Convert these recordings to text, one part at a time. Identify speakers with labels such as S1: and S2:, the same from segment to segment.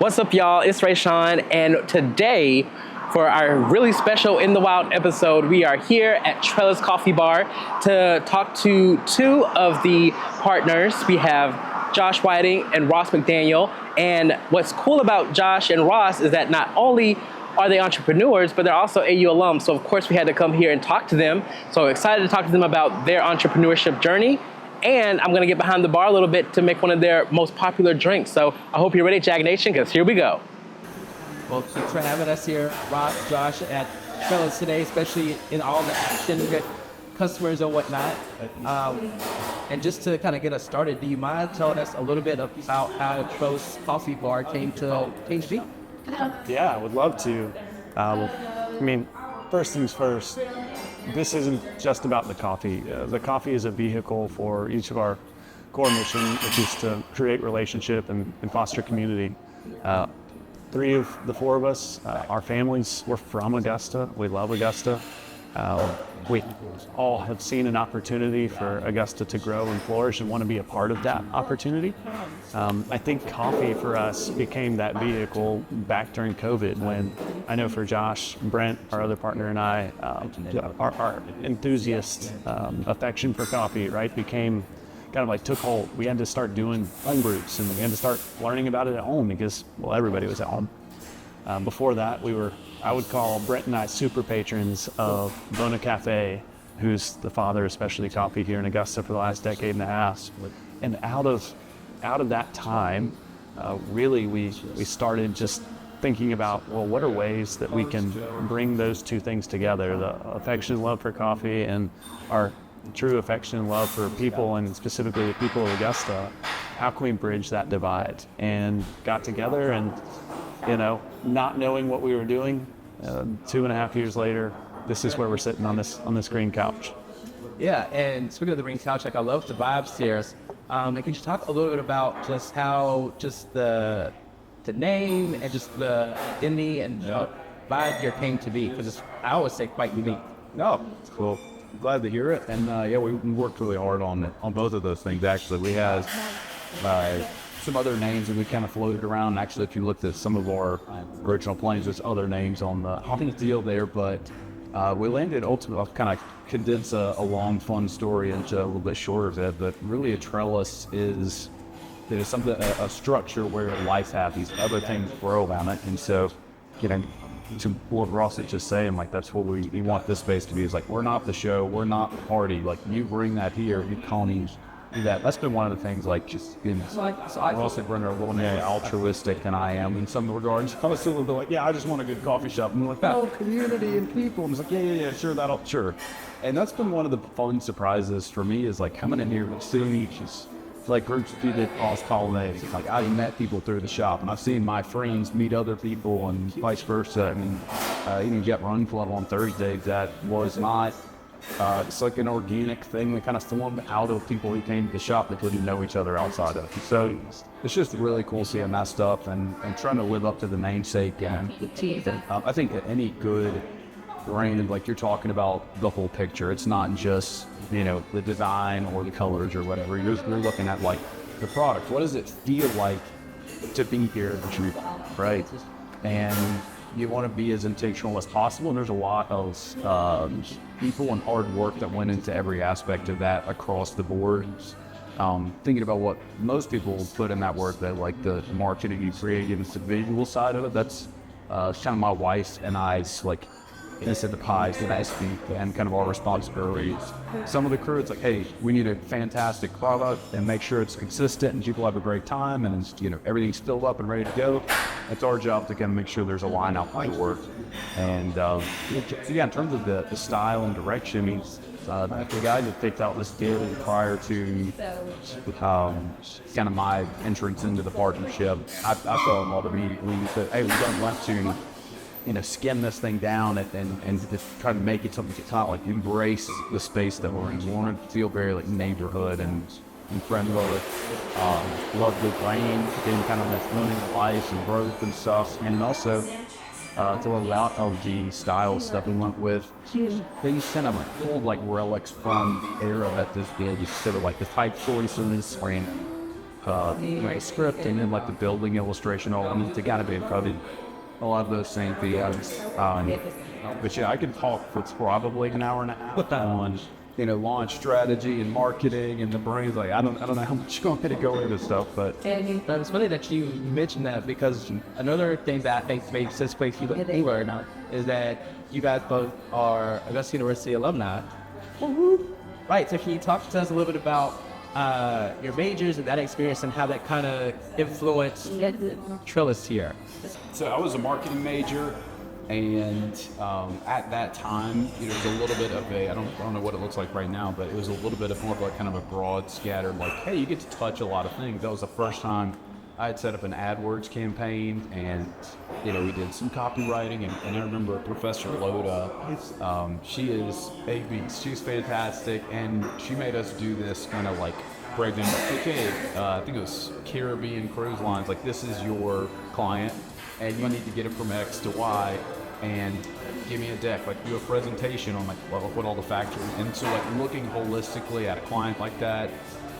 S1: What's up, y'all? It's Rayshawn, and today, for our really special In the Wild episode, we are here at Trellis Coffee Bar to talk to two of the partners. We have Josh Whiting and Ross McDaniel, and what's cool about Josh and Ross is that not only are they entrepreneurs, but they're also AU alums, so of course we had to come here and talk to them. So excited to talk to them about their entrepreneurship journey. And I'm gonna get behind the bar a little bit to make one of their most popular drinks. So I hope you're ready, Jag Nation, because here we go.
S2: Well, thanks for having us here, Ross, Josh, at Trellis today, especially in all the action with customers and whatnot. And just to kind of get us started, do you mind telling us a little bit about how Trellis Coffee Bar came to be?
S3: Yeah, I would love to. First things first, this isn't just about the coffee. The coffee is a vehicle for each of our core mission, which is to create relationship and foster community. Three of the four of us, our families, we're from Augusta. We love Augusta. We all have seen an opportunity for Augusta to grow and flourish and want to be a part of that opportunity. I think coffee for us became that vehicle back during COVID, when I know for Josh, Brent, our other partner, and I, our enthusiast affection for coffee, right, became kind of like took hold. We had to start doing home brews, and we had to start learning about it at home because, well, everybody was at home. Before that, I would call Brent and I super patrons of Bona Cafe, who's the father of specialty coffee here in Augusta for the last decade and a half. And out of that time, really we started just thinking about, well, what are ways that we can bring those two things together, the affection and love for coffee and our true affection and love for people, and specifically the people of Augusta. How can we bridge that divide? And got together, and not knowing what we were doing, 2.5 years later, this is where we're sitting on this green couch.
S2: Yeah, and speaking of the green couch, I love the vibes here. Can you talk a little bit about just how the name and just the identity and vibe here came to be? Because I always say quite unique.
S4: No, it's cool. Glad to hear it. And we worked really hard on both of those things. Actually, we had some other names and we kind of floated around. Actually, if you looked at some of our original plans, there's other names on the deal there, but we landed ultimately. I'll kind of condense a long, fun story into a little bit shorter of it, but really a trellis is something, a structure where life happens, other things grow around it. And so, to what Ross is just saying, like, that's what we want this space to be. Is like, we're not the show, we're not the party. Like, you bring that here, you call me that. That's been one of the things, like, just in Ross and Brent are a little more altruistic than I am in some regards. I was still a little bit like, yeah, I just want a good coffee shop. And we're like, oh, community and people. And it's like, yeah, sure. And that's been one of the fun surprises for me, is like coming in here and seeing each like groups of people that cross colonnades. Like, I've met people through the shop, and I've seen my friends meet other people, and vice versa. I mean, even Get Run Club on Thursdays, that was not. It's like an organic thing that kind of formed out of people who came to the shop that didn't know each other outside of it. So it's just really cool seeing that stuff and trying to live up to the namesake. And I think that any good brand, like, you're talking about the whole picture. It's not just, the design or the colors or whatever. You're looking at, like, the product. What does it feel like to be here at the tree, right? And you want to be as intentional as possible. And there's a lot of people and hard work that went into every aspect of that across the board. Thinking about what most people put in that work, that like the marketing and creative, the visual side of it, that's kind of my wife and I's, like, piece of the pie, and kind of our responsibilities. Some of the crew, it's like, hey, we need a fantastic product and make sure it's consistent and people have a great time and everything's filled up and ready to go. It's our job to kind of make sure there's a line out for work. And in terms of the style and direction, I mean, the guy that picked out this deal prior to kind of my entrance into the partnership, I fell in love immediately. We said, hey, we don't want to skim this thing down and just try to make it something that's not, like, embrace the space that we're in. We want to feel very like neighborhood and friendly. Love the rain, getting kind of that running life and growth and stuff. And also to a lot of the style stuff we went with, things kind of pulled like relics from the era that this beer. You sort of like the type choices and like script and then like the building illustration element to kind of be probably a lot of those same themes. But yeah, I could talk for probably an hour and a half on launch strategy and marketing and the brains. Like I don't know how much you want me to go into stuff, but
S2: It's funny that you mentioned that because another thing that I think makes this place even cooler now is that you guys both are Augusta University alumni. Right, so can you talk to us a little bit about your majors and that experience and how that kind of influenced Trellis here?
S4: so I was a marketing major, and at that time, it was a little bit of I don't know what it looks like right now, but it was a little bit of more of like kind of a broad scattered, like, hey, you get to touch a lot of things. That was the first time I had set up an AdWords campaign, and we did some copywriting, and I remember Professor Loda, she is a beast. She's fantastic, and she made us do this kind of like breakdown. Okay, I think it was Caribbean Cruise Lines. Like, this is your client, and you need to get it from X to Y, and give me a deck, like do a presentation on like what all the factors. And so like looking holistically at a client like that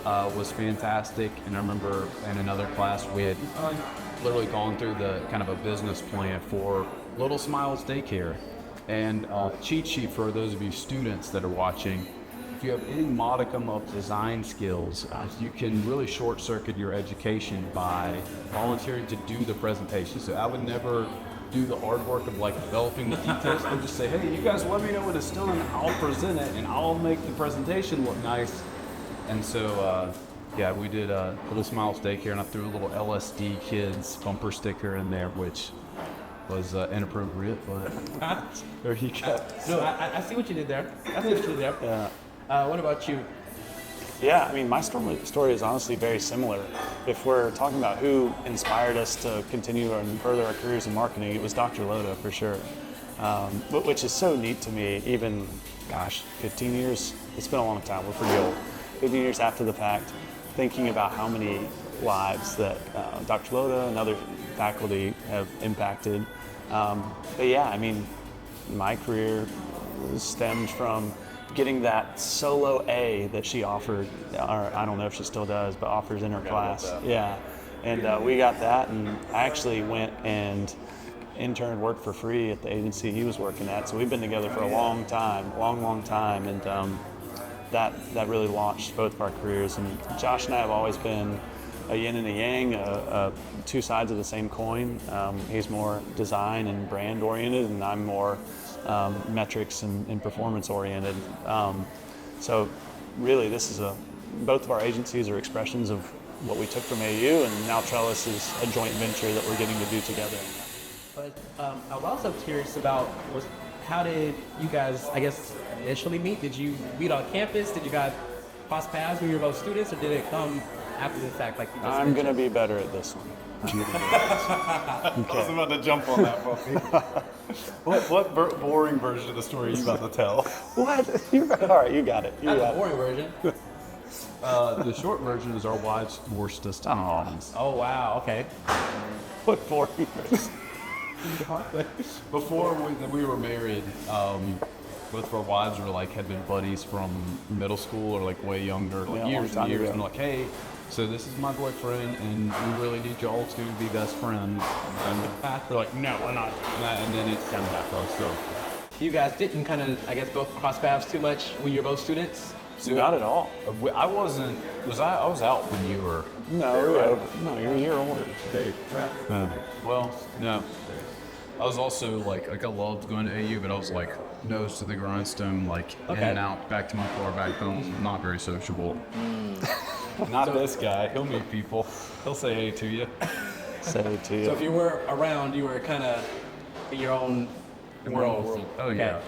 S4: was fantastic. And I remember in another class we had literally gone through the kind of a business plan for Little Smiles Daycare. And cheat sheet for those of you students that are watching, if you have any modicum of design skills, you can really short circuit your education by volunteering to do the presentation. So I would never do the hard work of like developing the details. I would just say, hey, you guys let me know what it's done, and I'll present it, and I'll make the presentation look nice. And so, yeah, we did Little Smiles Daycare, and I threw a little LSD Kids bumper sticker in there, which was inappropriate, but there you go.
S2: No, I see what you did there.
S3: Yeah.
S2: What about you?
S3: Yeah, I mean, my story is honestly very similar. If we're talking about who inspired us to continue and further our careers in marketing, it was Dr. Loda for sure. Which is so neat to me, even, 15 years, it's been a long time, we're pretty old. 15 years after the fact, thinking about how many lives that Dr. Loda and other faculty have impacted. But yeah, I mean, my career stemmed from getting that solo A that she offered, or I don't know if she still does, but offers in her class. Yeah, and we got that, and I actually went and interned, worked for free at the agency he was working at. So we've been together for a long time, and that really launched both of our careers. And Josh and I have always been a yin and a yang, two sides of the same coin. He's more design and brand oriented, and I'm more metrics and performance oriented. So really both of our agencies are expressions of what we took from AU, and now Trellis is a joint venture that we're getting to do together.
S2: But I'm also curious about how did you guys, I guess, initially meet? Did you meet on campus? Did you guys cross paths when you were both students, or did it come after the fact? Like you just
S3: I'm going to be better at this one.
S5: I was about to jump on that, puppy. What boring version of the story are you about to tell?
S3: What? All right, you got it.
S2: Not the boring version.
S4: The short version is our wives divorced us.
S2: Oh wow, okay.
S3: What boring version?
S4: Before we were married, both of our wives had been buddies from middle school or like way younger, like years and years, and like, hey, so this is my boyfriend, and we really need y'all to be best friends. And they're like, no, we're not. And then it's kind of that close. So
S2: You guys didn't kind of, I guess, both cross paths too much when you were both students?
S3: Not at all.
S4: I wasn't. I was out when you were.
S3: No, you're a year older.
S4: Well, no. I was also like I loved going to AU, but I was like nose to the grindstone, like in and out, back to my car, back home. Not very sociable. Not this guy. He'll meet people. He'll say hey to you.
S3: Say hey to you.
S2: So if you were around, you were kind of in your own world.
S4: Oh yeah.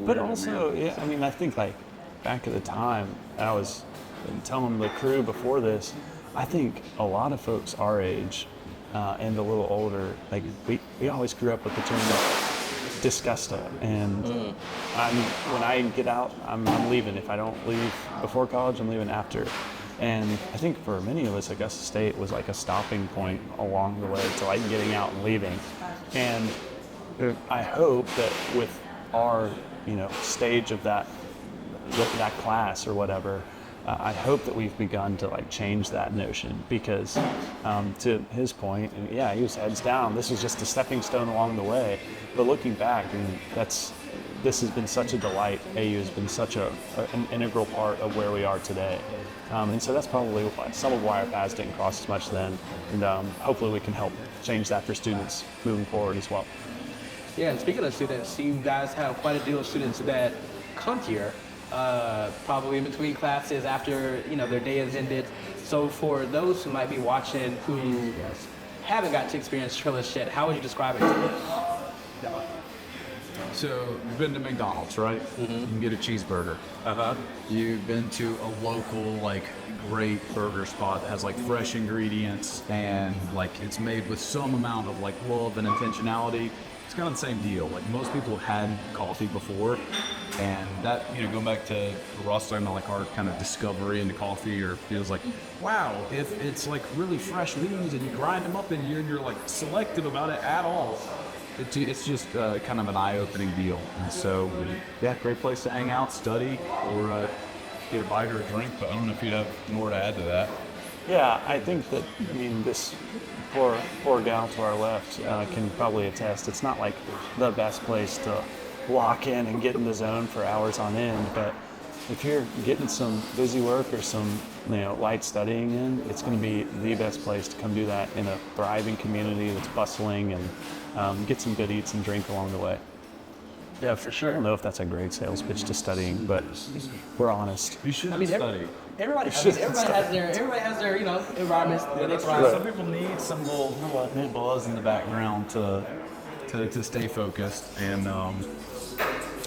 S3: But also, yeah, I mean, I think like back at the time, I was telling the crew before this, I think a lot of folks our age and a little older, like we always grew up with the term disgusta. And when I get out, I'm leaving. If I don't leave before college, I'm leaving after. And I think for many of us, Augusta State was like a stopping point along the way to like getting out and leaving. And I hope that with our, stage of that class or whatever, I hope that we've begun to like change that notion, because to his point, and yeah, he was heads down. This was just a stepping stone along the way. But looking back, I mean, this has been such a delight. AU has been such an integral part of where we are today. And so that's probably some of why our paths didn't cross as much then. And hopefully we can help change that for students moving forward as well.
S2: Yeah, and speaking of students, you guys have quite a deal of students that come here, probably in between classes after their day has ended. So for those who might be watching who haven't got to experience Trellis yet, how would you describe it to them?
S4: So you've been to McDonald's, right? Mm-hmm. You can get a cheeseburger. You've been to a local like great burger spot that has like fresh ingredients and like it's made with some amount of like love and intentionality. It's kind of the same deal. Like most people have had coffee before, and that going back to Ross talking about like our kind of discovery into coffee, or feels like, wow, if it's like really fresh beans and you grind them up in here and you're like selective about it at all. It's just kind of an eye-opening deal. And so, yeah, great place to hang out, study, or get a bite or a drink. But I don't know if you'd have more to add to that.
S3: Yeah, I think that, this poor gal to our left can probably attest. It's not like the best place to walk in and get in the zone for hours on end, but if you're getting some busy work or some light studying in, it's going to be the best place to come do that in a thriving community that's bustling, and get some good eats and drink along the way.
S1: Yeah, for sure.
S3: I don't know if that's a great sales pitch to studying, but we're honest.
S4: You should study.
S2: Everybody has their environments that they thrive.
S4: Some people need some little buzz in the background to stay focused, and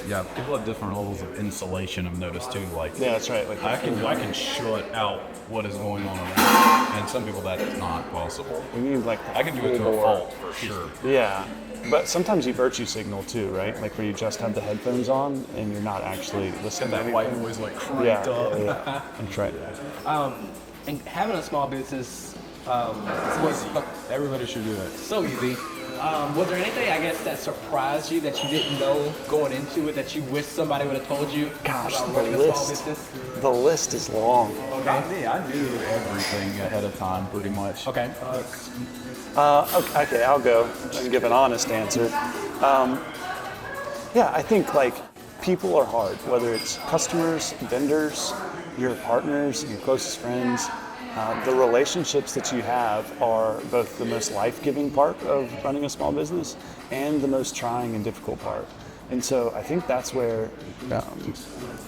S4: yeah, people have different levels of insulation. I've noticed too. Like,
S3: yeah, that's right. Like
S4: I can shut out what is going on around, and some people that's not possible.
S3: We need like
S4: I can do it to a fault for sure.
S3: Yeah, but sometimes you virtue signal too, right? Like where you just have the headphones on and you're not actually listening.
S4: That
S3: to
S4: white
S3: anything.
S4: noise like cranked up.
S3: Yeah, that's right.
S2: And having a small business
S4: Everybody should do it.
S2: so easy. Was there anything, I guess, that surprised you that you didn't know going into it that you wish somebody would have told you
S3: Gosh,
S2: about
S3: the
S2: running a small
S3: list.
S2: business?
S3: The list is long.
S4: Not me. I knew everything ahead of time, pretty much.
S2: Okay.
S3: Okay, I'll go and give an honest answer. Yeah, I think like people are hard, whether it's customers, vendors, your partners, your closest friends. The relationships that you have are both the most life-giving part of running a small business and the most trying and difficult part. And so I think that's where,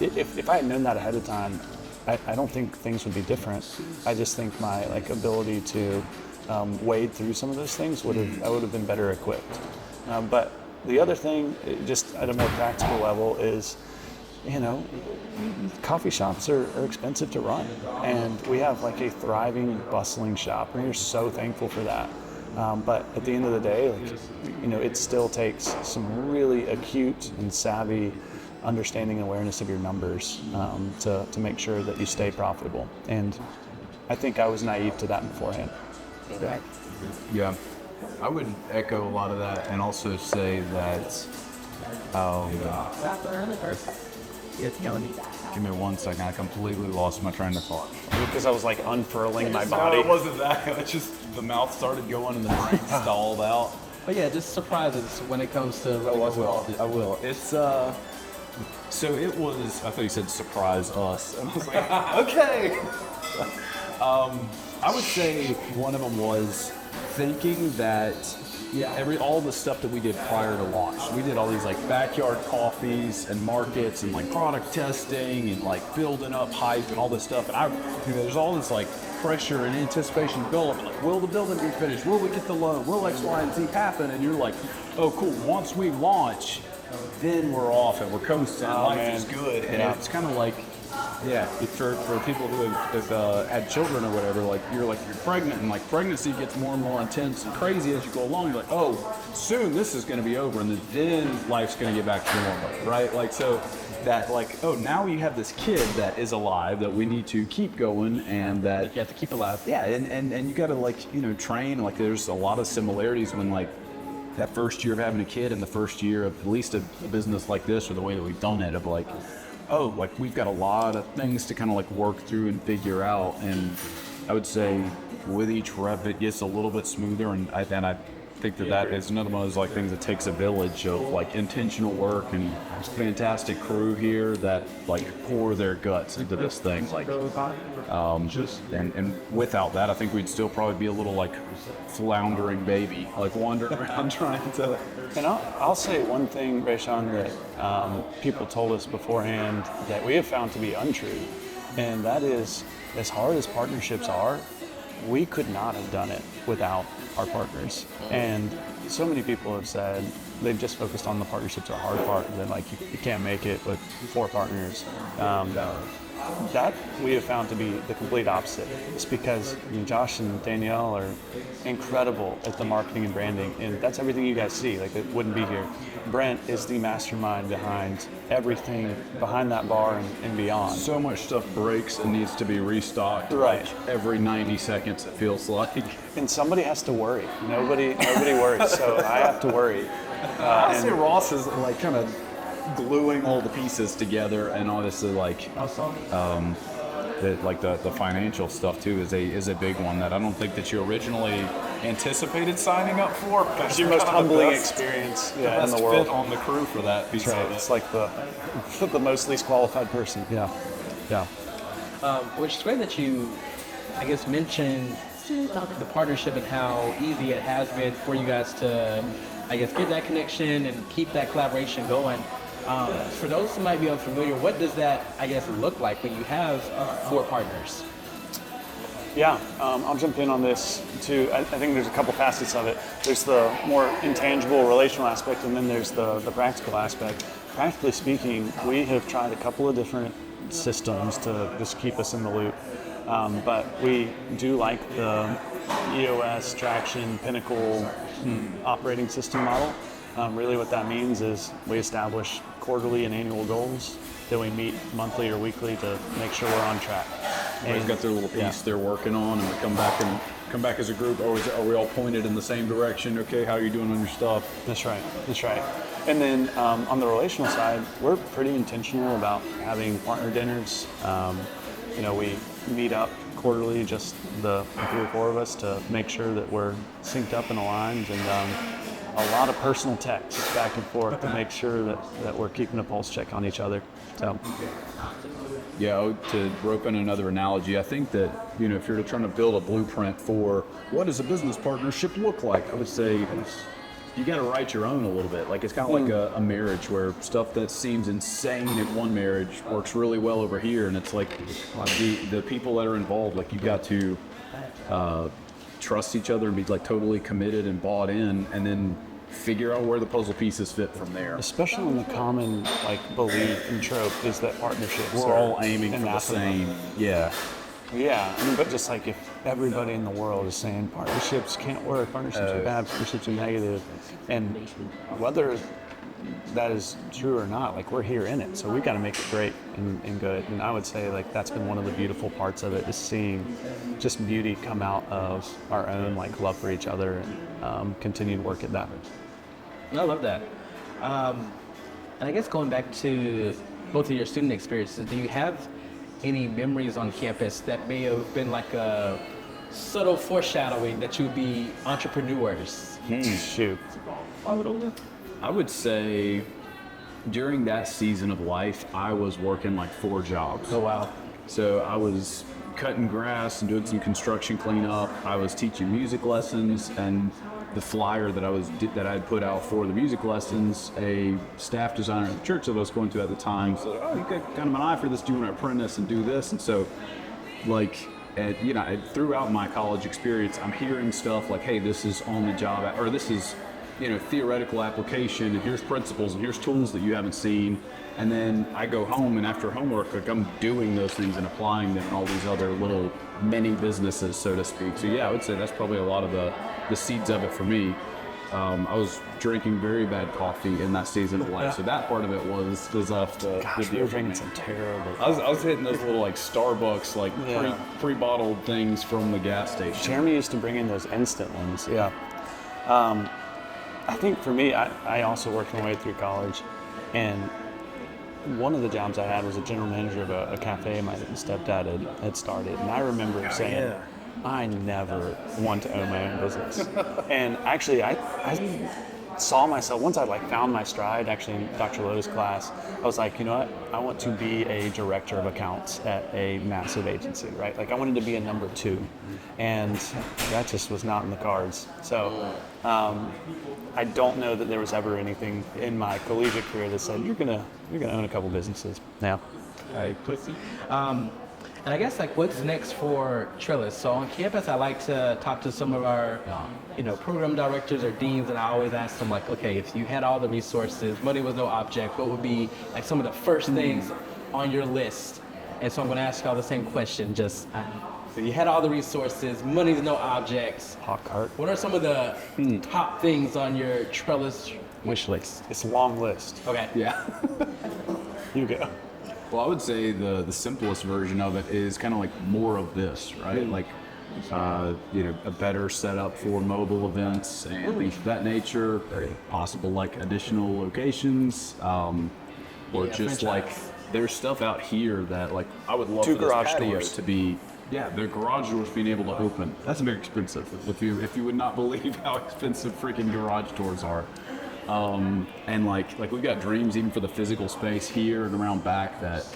S3: if I had known that ahead of time, I don't think things would be different. I just think my ability to wade through some of those things I would have been better equipped. But the other thing, just at a more practical level, is coffee shops are expensive to run, and we have like a thriving, bustling shop, and we're so thankful for that. But at the end of the day, it still takes some really acute and savvy understanding and awareness of your numbers to make sure that you stay profitable. And I think I was naive to that beforehand.
S4: Yeah, I would echo a lot of that, and also say that. Give me 1 second. I completely lost my train of thought.
S3: Because I was like unfurling my body.
S4: No, it wasn't that. It's just the mouth started going and the brain stalled out.
S2: But yeah, just surprises when it comes to running a small business.
S4: I will. It's so it was. I thought you said surprise us, and I was like, okay. I would say one of them was thinking that. Yeah, all the stuff that we did prior to launch. We did all these like backyard coffees and markets and like product testing and like building up hype and all this stuff. And there's all this like pressure and anticipation build up. Like, will the building be finished? Will we get the loan? Will X, Y, and Z happen? And you're like, oh, cool. Once we launch, then we're off and we're coasting. Life is good. And it's kind of like, for people who have had children or whatever, you're pregnant, and like pregnancy gets more and more intense and crazy as you go along. You're like, oh, soon this is going to be over, and then life's going to get back to normal, right? Like, so that like, oh, now you have this kid that is alive that we need to keep going, and that
S2: You have to keep alive.
S4: yeah, and you got to train. Like, there's a lot of similarities when like that first year of having a kid and the first year of at least a business like this, or the way that we've done it, of like, oh, like we've got a lot of things to kind of like work through and figure out. And I would say with each rep, it gets a little bit smoother. And I think that is another one of those like things that takes a village of like intentional work and fantastic crew here that like pour their guts into this thing. Like, and without that, I think we'd still probably be a little like floundering baby, like wandering around trying to.
S3: And I'll say one thing, Rayshawn, that people told us beforehand that we have found to be untrue, and that is, as hard as partnerships are, we could not have done it without our partners. And so many people have said they've just focused on the partnerships are the hard part, and then like you can't make it with 4 partners. That we have found to be the complete opposite. It's because Josh and Danielle are incredible at the marketing and branding, and that's everything you guys see. Like, it wouldn't be here. Brent is the mastermind behind everything behind that bar and beyond.
S4: So much stuff breaks and needs to be restocked.
S3: Right.
S4: Like every 90 seconds, it feels like.
S3: And somebody has to worry. Nobody worries, so I have to worry.
S4: I say Ross is like kind of gluing all the pieces together, and obviously like the financial stuff too is a big one that I don't think that you originally anticipated signing up for.
S3: It's the most humbling experience in the world.
S5: Fit on the crew for that piece of it.
S3: It's like the most least qualified person. Yeah.
S2: Which is great that you, I guess, mentioned the partnership and how easy it has been for you guys to, I guess, get that connection and keep that collaboration going. For those who might be unfamiliar, what does that, I guess, look like when you have 4 partners?
S3: Yeah, I'll jump in on this too. I think there's a couple facets of it. There's the more intangible relational aspect, and then there's the practical aspect. Practically speaking, we have tried a couple of different systems to just keep us in the loop. But we do like the EOS, Traction, Pinnacle operating system model. Really what that means is we establish quarterly and annual goals, then we meet monthly or weekly to make sure we're on track.
S4: Everybody's got their little piece they're working on, and we come back as a group. Are we all pointed in the same direction? Okay, how are you doing on your stuff?
S3: That's right. And then on the relational side, we're pretty intentional about having partner dinners. We meet up quarterly, just the 3 or 4 of us, to make sure that we're synced up and aligned, and a lot of personal texts back and forth to make sure that we're keeping a pulse check on each other. So,
S4: yeah, to rope in another analogy, I think that if you're trying to build a blueprint for what does a business partnership look like, I would say you got to write your own a little bit. Like, it's kind of like a marriage where stuff that seems insane in one marriage works really well over here, and it's like the people that are involved, like, you got to trust each other and be like totally committed and bought in, and then figure out where the puzzle pieces fit from there.
S3: Especially when the common belief and trope is that partnerships
S4: we're all aiming for the same. Yeah,
S3: but just like if everybody in the world is saying partnerships can't work, partnerships are bad, partnerships are negative, and whether that is true or not, we're here in it, so we got to make it great and good. And I would say that's been one of the beautiful parts of it, is seeing just beauty come out of our own love for each other, and continue to work at that.
S2: I love that. And I guess going back to both of your student experiences, do you have any memories on campus that may have been like a subtle foreshadowing that you would be entrepreneurs?
S3: Shoot.
S4: I would say during that season of life, I was working 4 jobs.
S2: Oh, wow.
S4: So I was cutting grass and doing some construction cleanup. I was teaching music lessons, and the flyer that I had put out for the music lessons, a staff designer at the church that I was going to at the time said, "Oh, you got kind of an eye for this. Do you want to apprentice and do this?" And so, throughout my college experience, I'm hearing stuff like, "Hey, this is on the job," or "This is theoretical application, and here's principles, and here's tools that you haven't seen." And then I go home, and after homework, I'm doing those things and applying them in all these other little mini businesses, so to speak. So yeah, I would say that's probably a lot of the seeds of it for me. I was drinking very bad coffee in that season of life, so that part of it was off the
S3: We were drinking some terrible.
S4: I was hitting those little Starbucks pre-bottled things from the gas station.
S3: Jeremy used to bring in those instant ones. Yeah. I think for me, I also worked my way through college, and one of the jobs I had was a general manager of a cafe my stepdad had started. And I remember saying, I never want to own my own business. And actually, I saw myself, once I found my stride, actually in Dr. Loda's class, I was like, you know what, I want to be a director of accounts at a massive agency, right? Like I wanted to be a number 2, and that just was not in the cards. So I don't know that there was ever anything in my collegiate career that said, you're gonna own a couple businesses now.
S2: All right, pussy. And I guess what's next for Trellis? So on campus, I like to talk to some of our, program directors or deans, and I always ask them okay, if you had all the resources, money was no object, what would be some of the first things on your list? And so I'm going to ask y'all the same question. Just so you had all the resources, money's no objects.
S3: Hot cart.
S2: What are some of the top things on your Trellis wish list?
S3: It's a long list.
S2: Okay.
S4: Yeah.
S3: You go.
S4: Well, I would say the simplest version of it is kind of more of this, right? A better setup for mobile events and things of that nature, possible additional locations, or just there's stuff out here that I would love
S3: 2
S4: for this
S3: garage
S4: patio
S3: doors
S4: to be. Yeah, the garage doors being able to open. That's very expensive. If you would not believe how expensive freaking garage doors are. And we've got dreams even for the physical space here and around back that,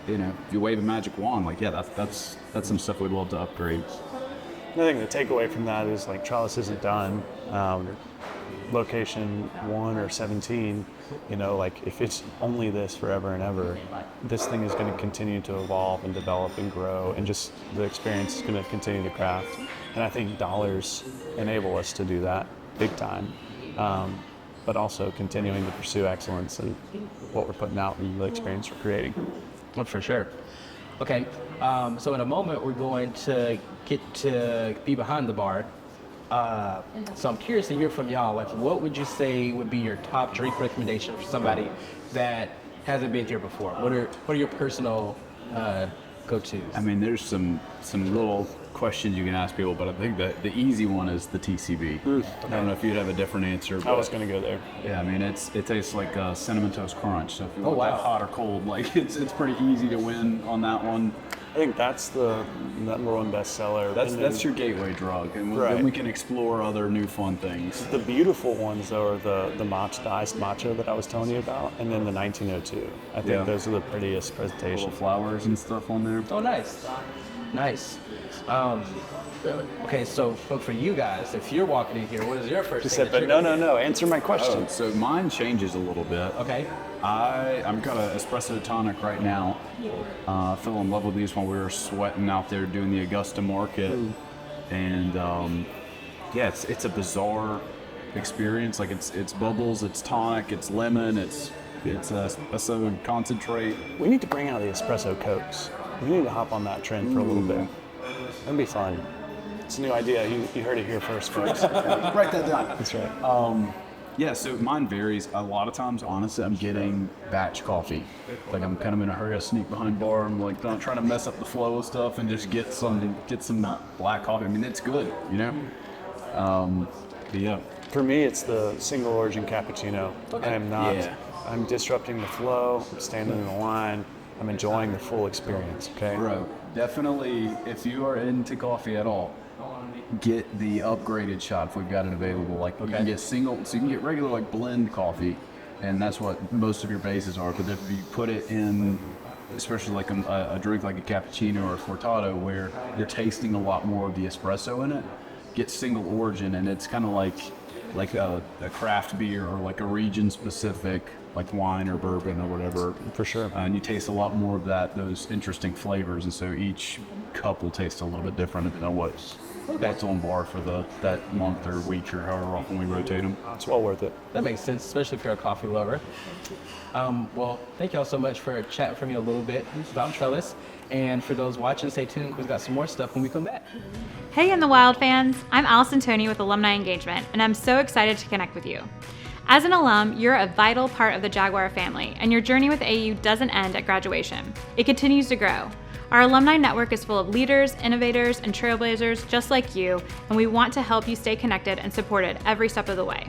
S4: if you wave a magic wand, that's some stuff we'd love to upgrade.
S3: I think the takeaway from that is Trellis isn't done. Location 1 or 17, if it's only this forever and ever, this thing is going to continue to evolve and develop and grow, and just the experience is going to continue to craft. And I think dollars enable us to do that big time. But also continuing to pursue excellence in what we're putting out and the experience we're creating.
S2: Well, for sure. Okay, so in a moment we're going to get to be behind the bar. So I'm curious to hear from y'all. What would you say would be your top drink recommendation for somebody that hasn't been here before? What are your personal go-tos?
S4: I mean, there's some little questions you can ask people, but I think that the easy one is the TCB. I don't know if you'd have a different answer.
S3: I was going to go there.
S4: Yeah, I mean, it tastes like Cinnamon Toast Crunch. So if you want
S2: wow.
S4: that hot or cold, it's pretty easy to win on that one.
S3: I think that's the number 1 bestseller.
S4: That's your gateway drug, and then we can explore other new fun things.
S3: The beautiful ones, though, are the iced matcha that I was telling you about, and then the 1902. I think those are the prettiest presentations.
S4: Little flowers and stuff on there.
S2: Oh, nice. Okay, so for you guys, if you're walking in here, what is your first thing?
S3: Said, but no. Answer my question.
S4: So mine changes a little bit.
S2: Okay.
S4: I'm got an espresso tonic right now. Fell in love with these when we were sweating out there doing the Augusta market. And it's a bizarre experience. It's bubbles, it's tonic, it's lemon, it's espresso concentrate.
S3: We need to bring out the espresso Cokes. We need to hop on that trend for a little bit. That'd be fun. It's a new idea. You heard it here first, folks.
S4: Write that down.
S3: That's right.
S4: So mine varies. A lot of times, honestly, I'm getting batch coffee. I'm kind of in a hurry to sneak behind bar. I'm not trying to mess up the flow of stuff and just get some black coffee. I mean, it's good, But yeah.
S3: For me, it's the single origin cappuccino.
S2: Okay.
S3: I'm disrupting the flow. I'm standing in the line. I'm enjoying the full experience, okay?
S4: Bro, definitely, if you are into coffee at all, get the upgraded shot if we've got it available. You can get single, so you can get regular blend coffee, and that's what most of your bases are. But if you put it in, especially a drink like a cappuccino or a cortado, where you're tasting a lot more of the espresso in it, get single origin, and it's kind of like a craft beer or a region specific, like wine or bourbon or whatever.
S3: For sure.
S4: And you taste a lot more of those interesting flavors, and so each cup will taste a little bit different depending on what's on bar for that month or week or however often we rotate them.
S3: It's well worth it.
S2: That makes sense, especially if you're a coffee lover. Well, thank y'all so much for chatting for me a little bit about Trellis. And for those watching, stay tuned. We've got some more stuff when we come back.
S6: Hey, In the Wild fans. I'm Allison Toney with Alumni Engagement, and I'm so excited to connect with you. As an alum, you're a vital part of the Jaguar family, and your journey with AU doesn't end at graduation. It continues to grow. Our alumni network is full of leaders, innovators, and trailblazers just like you, and we want to help you stay connected and supported every step of the way.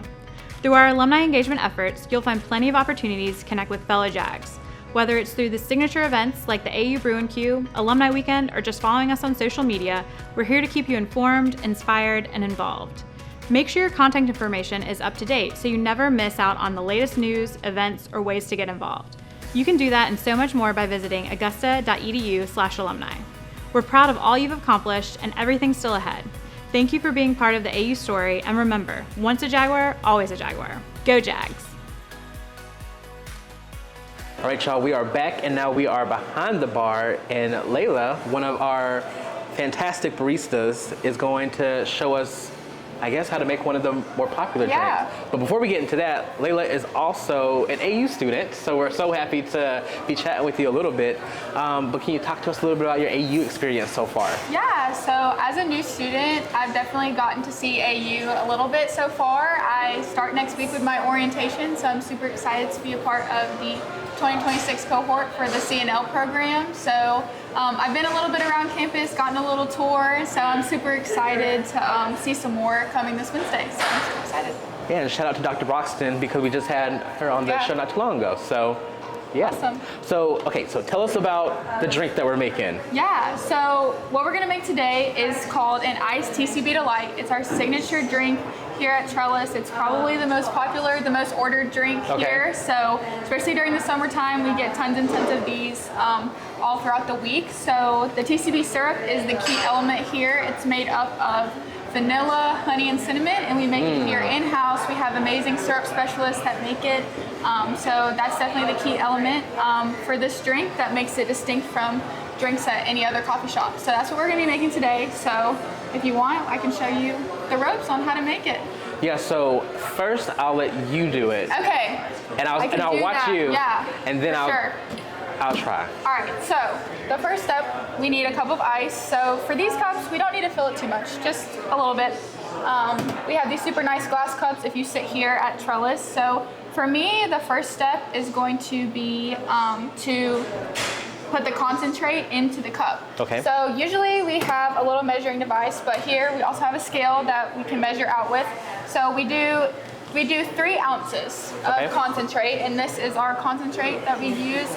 S6: Through our alumni engagement efforts, you'll find plenty of opportunities to connect with fellow Jags. Whether it's through the signature events like the AU Brew and Q, Alumni Weekend, or just following us on social media, we're here to keep you informed, inspired, and involved. Make sure your contact information is up to date so you never miss out on the latest news, events, or ways to get involved. You can do that and so much more by visiting augusta.edu/alumni. We're proud of all you've accomplished and everything's still ahead. Thank you for being part of the AU story, and remember, once a Jaguar, always a Jaguar. Go Jags!
S1: All right, y'all, we are back, and now we are behind the bar, and Layla, one of our fantastic baristas, is going to show us, I guess, how to make one of the more popular drinks. But before we get into that, Layla is also an AU student, so we're so happy to be chatting with you a little bit. But can you talk to us a little bit about your AU experience so far?
S7: Yeah, so as a new student, I've definitely gotten to see AU a little bit so far. I start next week with my orientation, so I'm super excited to be a part of the 2026 cohort for the CNL program. So I've been a little bit around campus, gotten a little tour, so I'm super excited to see some more coming this Wednesday. So I'm super excited.
S1: Yeah, and shout out to Dr. Broxton because we just had her on the show not too long ago. So, yeah.
S7: Awesome.
S1: So, okay, so tell us about the drink that we're making.
S7: Yeah, so what we're gonna make today is called an iced TCB Delight. It's our signature drink here at Trellis. It's probably the most popular, the most ordered drink here. So especially during the summertime, we get tons and tons of these all throughout the week. So the TCB syrup is the key element here. It's made up of vanilla, honey, and cinnamon, and we make it here in-house. We have amazing syrup specialists that make it. So that's definitely the key element for this drink that makes it distinct from drinks at any other coffee shop. So that's what we're gonna be making today. So if you want, I can show you the ropes on how to make it.
S1: Yeah, so first I'll let you do it.
S7: Okay.
S1: And I'll watch you.
S7: Yeah.
S1: And then
S7: Sure.
S1: I'll try.
S7: All right, so the first step, we need a cup of ice. So for these cups, we don't need to fill it too much, just a little bit. We have these super nice glass cups if you sit here at Trellis. So for me, the first step is going to be to put the concentrate into the cup.
S1: Okay.
S7: So usually we have a little measuring device, but here we also have a scale that we can measure out with. So we do 3 ounces of concentrate, and this is our concentrate that we use.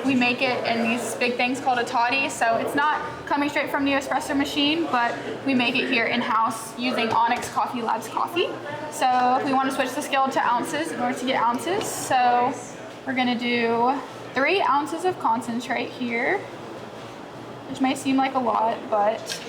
S7: We make it in these big things called a toddy, so it's not coming straight from the espresso machine, but we make it here in-house using Onyx Coffee Labs coffee. So if we want to switch the scale to ounces in order to get ounces, so we're gonna do 3 ounces of concentrate here, which may seem like a lot, but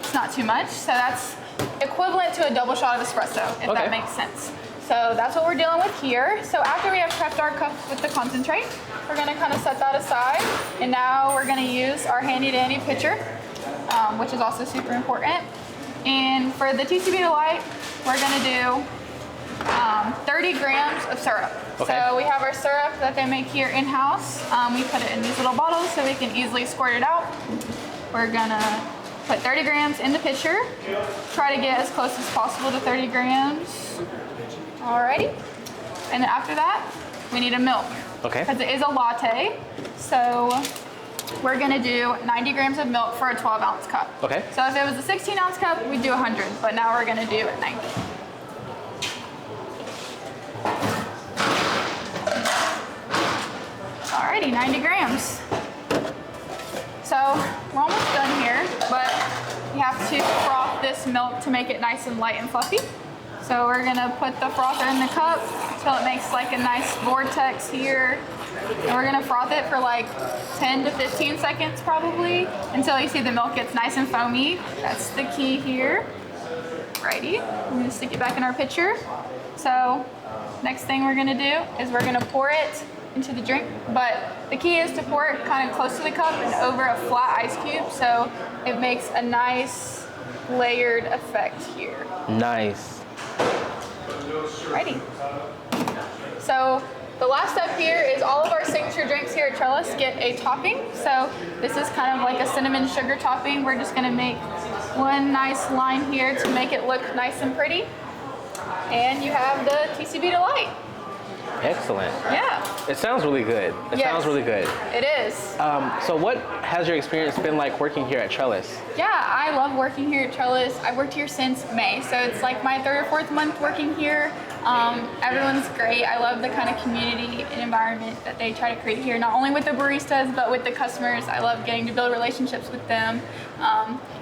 S7: it's not too much. So that's equivalent to a double shot of espresso, if that makes sense. So that's what we're dealing with here. So after we have prepped our cup with the concentrate, we're gonna kind of set that aside. And now we're gonna use our handy dandy pitcher, which is also super important. And for the TCB Delight, we're gonna do 30 grams of syrup. So we have our syrup that they make here in-house. We put it in these little bottles so we can easily squirt it out. We're gonna put 30 grams in the pitcher. Try to get as close as possible to 30 grams. Alrighty. And then after that, we need a milk. Because it is a latte. So we're gonna do 90 grams of milk for a 12-ounce cup. So if it was a 16-ounce cup, we'd do 100, but now we're gonna do 90. Alrighty, 90 grams. So we're almost done here, but we have to froth this milk to make it nice and light and fluffy. So we're gonna put the frother in the cup until it makes like a nice vortex here. And we're gonna froth it for like 10 to 15 seconds probably, until you see the milk gets nice and foamy. That's the key here. Righty, I'm gonna stick it back in our pitcher. So next thing we're gonna do is we're gonna pour it into the drink, but the key is to pour it kind of close to the cup and over a flat ice cube, so it makes a nice layered effect here.
S1: Nice.
S7: Righty. So the last step here is all of our signature drinks here at Trellis get a topping. So this is kind of like a cinnamon sugar topping. We're just gonna make one nice line here to make it look nice and pretty. And you have the TCB Delight.
S1: Excellent.
S7: Yeah.
S1: It sounds really good. It sounds really good.
S7: It is.
S1: So what has your experience been like working here at Trellis?
S7: Yeah, I love working here at Trellis. I've worked here since May, so it's like my 3rd or 4th month working here. Everyone's great. I love the kind of community and environment that they try to create here, not only with the baristas, but with the customers. I love getting to build relationships with them.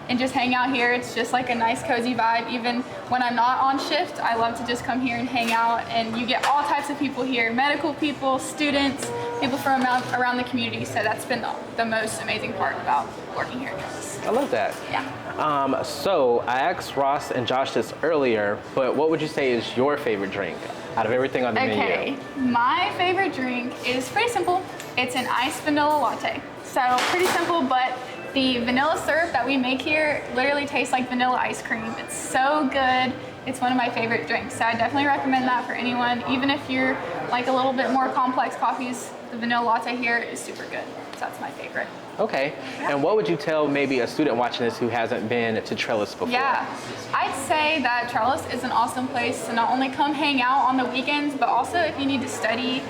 S7: And just hang out here. It's just like a nice cozy vibe. Even when I'm not on shift, I love to just come here and hang out, and you get all types of people here, medical people, students, people from around the community. So that's been the most amazing part about working here at Trellis.
S1: I love that.
S7: Yeah.
S1: So I asked Ross and Josh this earlier, but what would you say is your favorite drink out of everything on the menu?
S7: Okay, my favorite drink is pretty simple. It's an iced vanilla latte. So pretty simple, but the vanilla syrup that we make here literally tastes like vanilla ice cream. It's so good. It's one of my favorite drinks. So I definitely recommend that for anyone. Even if you're like a little bit more complex coffees, the vanilla latte here is super good. So that's my favorite.
S1: Okay. And what would you tell maybe a student watching this who hasn't been to Trellis before?
S7: Yeah, I'd say that Trellis is an awesome place to not only come hang out on the weekends, but also if you need to study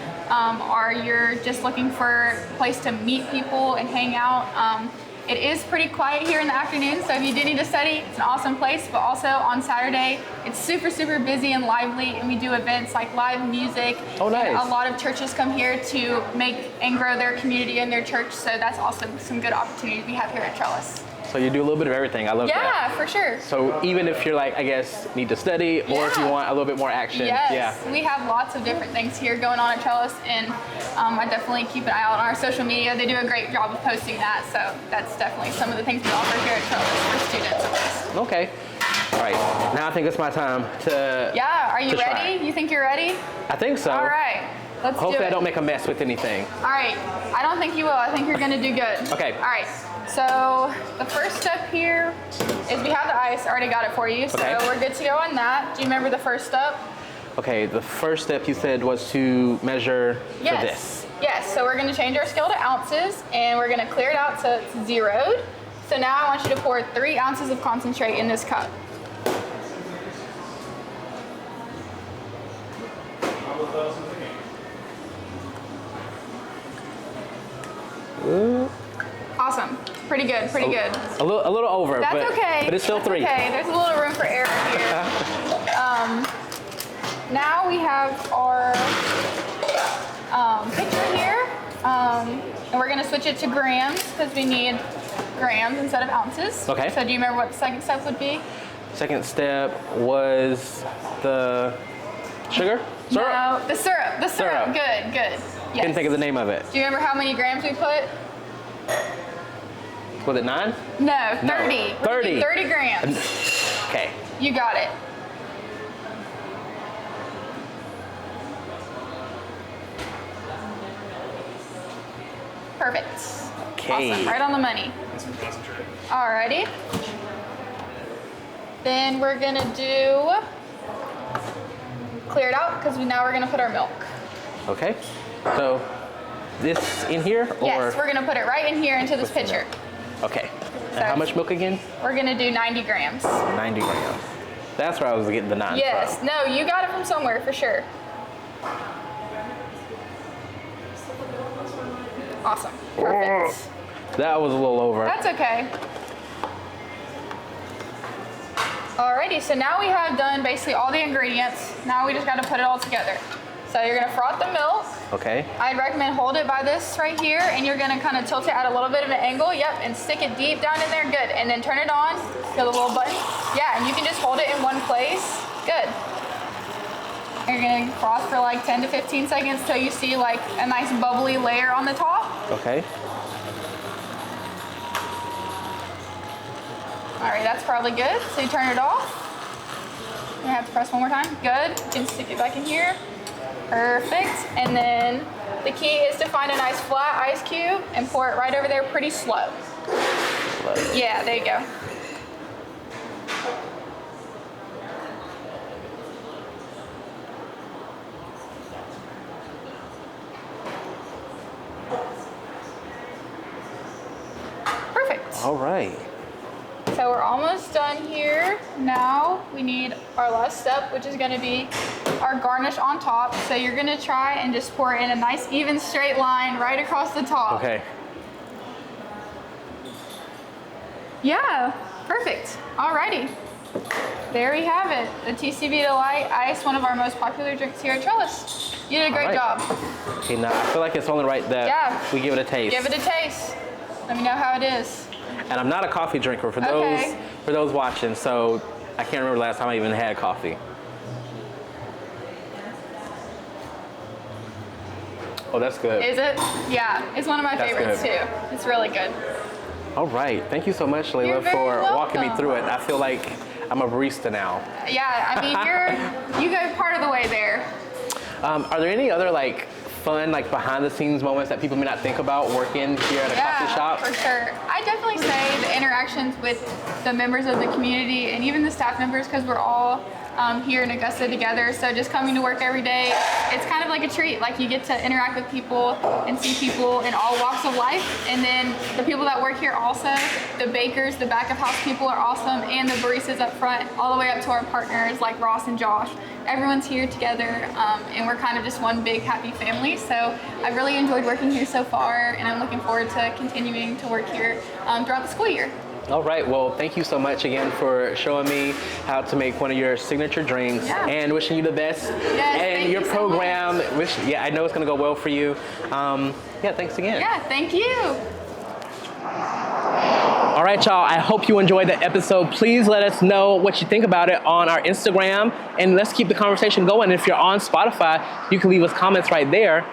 S7: or you're just looking for a place to meet people and hang out. It is pretty quiet here in the afternoon, so if you do need to study, it's an awesome place. But also on Saturday, it's super, super busy and lively, and we do events like live music.
S1: Oh, nice.
S7: And a lot of churches come here to make and grow their community and their church, so that's awesome. Some good opportunities we have here at Trellis.
S1: So you do a little bit of everything. I love that.
S7: Yeah, for sure.
S1: So even if you're like, I guess, need to study, or if you want a little bit more action.
S7: Yes,
S1: Yeah.
S7: we have lots of different things here going on at Trellis, and I definitely keep an eye out on our social media. They do a great job of posting that, so that's definitely some of the things we offer here at Trellis for students at least.
S1: Okay. All right. Now I think it's my time to.
S7: Yeah, are you
S1: to try.
S7: ready? You think you're ready?
S1: I think so.
S7: All right, let's do it.
S1: Hopefully I don't make a mess with anything.
S7: All right, I don't think you will. I think you're gonna do good.
S1: Okay.
S7: All right, so the first step here is we have the ice. I already got it for you, so
S1: Okay.
S7: we're good to go on that. Do you remember the first step?
S1: Okay, the first step you said was to measure for
S7: Yes.
S1: this.
S7: Yes, so we're gonna change our scale to ounces, and we're gonna clear it out so it's zeroed. So now I want you to pour 3 ounces of concentrate in this cup. Awesome, pretty good, pretty good.
S1: A little over,
S7: That's
S1: but,
S7: okay.
S1: but it's still
S7: That's
S1: 3.
S7: Okay, there's a little room for error here. Now we have our picture here, and we're gonna switch it to grams because we need grams instead of ounces.
S1: Okay.
S7: So do you remember what the second step would be?
S1: Second step was the sugar? Syrup?
S7: No, the syrup. The syrup.
S1: Syrup.
S7: Good, good. Yes.
S1: Didn't think of the name of it.
S7: Do you remember how many grams we put?
S1: Was it 9?
S7: No, 30.
S1: No,
S7: We're gonna do
S1: 30.
S7: 30 grams.
S1: Okay.
S7: You got it. Perfect.
S1: Okay.
S7: Awesome. Right on the money. Alrighty. Then we're gonna do clear it out because now we're gonna put our milk.
S1: Okay. So this in here, or
S7: Yes, we're gonna put it right in here into this
S1: With the
S7: pitcher.
S1: okay.
S7: So-
S1: And how much milk again?
S7: We're gonna do 90 grams.
S1: 90 grams. That's where I was getting the 9
S7: Yes,
S1: from.
S7: no, you got it from somewhere for sure. Awesome. Perfect.
S1: That was a little over.
S7: That's okay. Alrighty, so now we have done basically all the ingredients. Now we just got to put it all together. So you're gonna froth the milk.
S1: Okay.
S7: I'd recommend hold it by this right here, and you're gonna kind of tilt it at a little bit of an angle. Yep, and stick it deep down in there. Good, and then turn it on. Feel the little button. Yeah, and you can just hold it in one place. Good. You're gonna froth for like 10 to 15 seconds till you see like a nice bubbly layer on the top.
S1: Okay.
S7: All right, that's probably good. So you turn it off. You have to press one more time. Good. You can stick it back in here. Perfect. And then the key is to find a nice flat ice cube and pour it right over there pretty slow. Yeah, there you go. Perfect.
S1: All right.
S7: So we're almost done here. Now we need our last step, which is gonna be our garnish on top. So you're gonna try and just pour it in a nice even straight line right across the top.
S1: Okay.
S7: Yeah, perfect. Alrighty. There we have it. The TCB Delight Ice, one of our most popular drinks here at Trellis. You did a great job.
S1: Okay, now I feel like it's only right that we give it a taste.
S7: Give it a taste. Let me know how it is.
S1: And I'm not a coffee drinker for those watching, so I can't remember the last time I even had coffee. Oh, that's good.
S7: Is it? Yeah, it's one of my favorites
S1: good.
S7: too. It's really good.
S1: All right, thank you so much, Layla,
S7: You're very
S1: for walking me
S7: welcome.
S1: through it. I feel like I'm a barista now.
S7: Yeah, I mean, you go part of the way there.
S1: Are there any other like fun, like behind the scenes moments that people may not think about working here at a coffee shop?
S7: For sure. I definitely say the interactions with the members of the community and even the staff members, because we're all here in Augusta together. So just coming to work every day, it's kind of like a treat. Like you get to interact with people and see people in all walks of life. And then the people that work here also, the bakers, the back of house people are awesome, and the baristas up front, all the way up to our partners like Ross and Josh. Everyone's here together, and we're kind of just one big happy family. So I've really enjoyed working here so far, and I'm looking forward to continuing to work here throughout the school year.
S1: All right, well, thank you so much again for showing me how to make one of your signature drinks, and wishing you the best. And your program, I know it's gonna go well for you. Thanks again.
S7: Yeah, thank you.
S1: All right, y'all, I hope you enjoyed the episode. Please let us know what you think about it on our Instagram, and let's keep the conversation going. If you're on Spotify, you can leave us comments right there.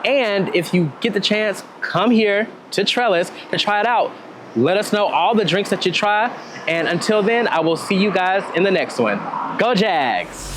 S1: And if you get the chance, come here to Trellis to try it out. Let us know all the drinks that you try. And until then, I will see you guys in the next one. Go Jags!